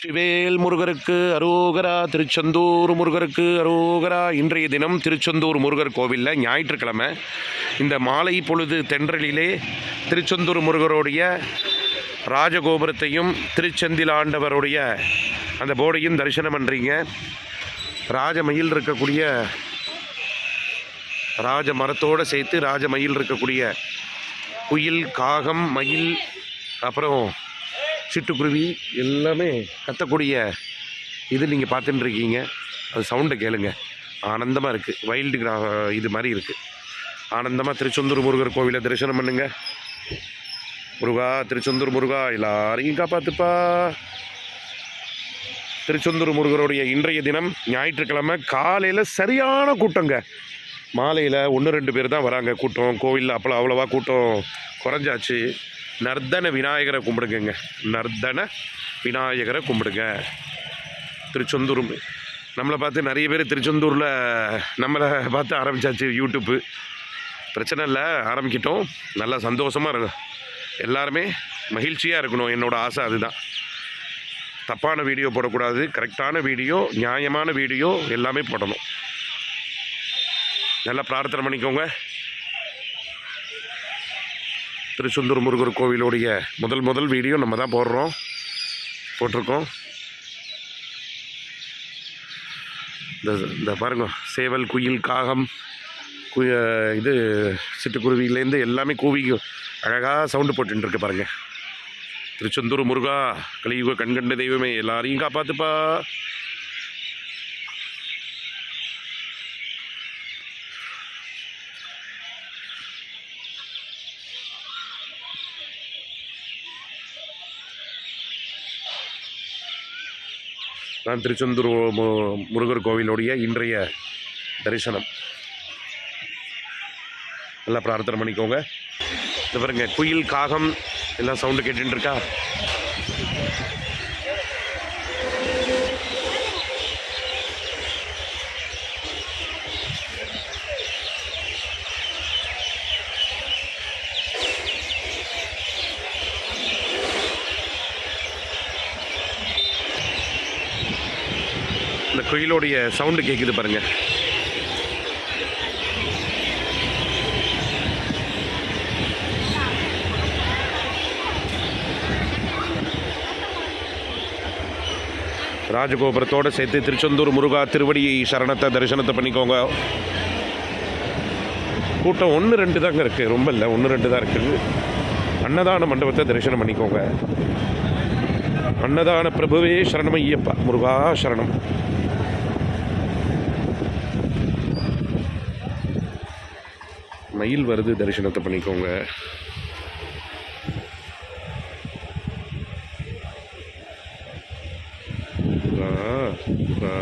வெற்றிவேல் முருகருக்கு அரோகரா. திருச்செந்தூர் முருகருக்கு அரோகரா. இன்றைய தினம் திருச்செந்தூர் முருகர் கோவிலில் ஞாயிற்றுக்கிழமை இந்த மாலை பொழுது தென்றலிலே திருச்செந்தூர் முருகருடைய ராஜகோபுரத்தையும் திருச்செந்தில் ஆண்டவருடைய அந்த போர்டையும் தரிசனம் பண்ணுறீங்க. ராஜமயில் இருக்கக்கூடிய ராஜ மரத்தோடு சேர்த்து ராஜமயில் இருக்கக்கூடிய குயில், காகம், மயில், அப்புறம் சிட்டுக்குருவி எல்லாமே கத்தக்கூடிய இது நீங்கள் பார்த்துட்டு இருக்கீங்க. அது சவுண்டை கேளுங்க, ஆனந்தமாக இருக்குது. வைல்டு இது மாதிரி இருக்குது. ஆனந்தமாக திருச்செந்தூர் முருகர் கோவிலை தரிசனம் பண்ணுங்க. முருகா, திருச்செந்தூர் முருகா, எல்லாரையும் காப்பாற்றுப்பா. திருச்செந்தூர் முருகருடைய இன்றைய தினம் ஞாயிற்றுக்கிழமை காலையில் சரியான கூட்டங்க. மாலையில் 1-2 பேர் தான் வராங்க கூட்டம். கோவிலில் அப்போலாம் அவ்வளோவா கூட்டம் குறைஞ்சாச்சு. நர்தன விநாயகரை கும்பிடுங்க. நர்தன விநாயகரை கும்பிடுங்க. திருச்செந்தூர் நம்மளை பார்த்து நிறைய பேர் திருச்செந்தூரில் நம்மளை பார்த்து ஆரம்பித்தாச்சு யூடியூப்பு. பிரச்சனை இல்லை, ஆரம்பிக்கிட்டோம். நல்லா சந்தோஷமாக இருக்கும். எல்லாருமே மகிழ்ச்சியாக இருக்கணும். என்னோடய ஆசை அதுதான். தப்பான வீடியோ போடக்கூடாது. கரெக்டான வீடியோ, நியாயமான வீடியோ எல்லாமே போடணும். நல்லா பிரார்த்தனை பண்ணிக்கோங்க. திருச்செந்தூர் முருகர் கோவிலுடைய முதல் வீடியோ நம்ம தான் போட்டிருக்கோம். இந்த பாருங்க, சேவல், குயில், காகம், இது சிட்டுக்குருவியிலேருந்து எல்லாமே கூவி அழகாக சவுண்டு போட்டுருக்கு பாருங்கள். திருச்செந்தூர் முருகா, கலியுக கண்கண்ட தெய்வமே, எல்லாரையும் காப்பாற்றுப்பா. நான் திருச்செந்தூர் முருகர் கோவிலுடைய இன்றைய தரிசனம். நல்லா பிரார்த்தனை பண்ணிக்கோங்க. இது பாருங்க, குயில், காகம் எல்லாம் சவுண்டு கேட்டுட்டு இருக்கா. இந்த குயிலோடைய சவுண்டு கேட்குது பாருங்கள். ராஜகோபுரத்தோடு சேர்த்து திருச்செந்தூர் முருகா திருவடி சரணத்தை தரிசனத்தை பண்ணிக்கோங்க. கூட்டம் 1-2 தாங்க இருக்குது, ரொம்ப இல்லை, 1-2 தான் இருக்குது. அன்னதான மண்டபத்தை தரிசனம் பண்ணிக்கோங்க. அன்னதான பிரபுவே சரணம் ஐயப்பா. முருகா சரணம். மயில் வருது, தரிசனத்தை பண்ணிக்கோங்க. முருகா, முருகா.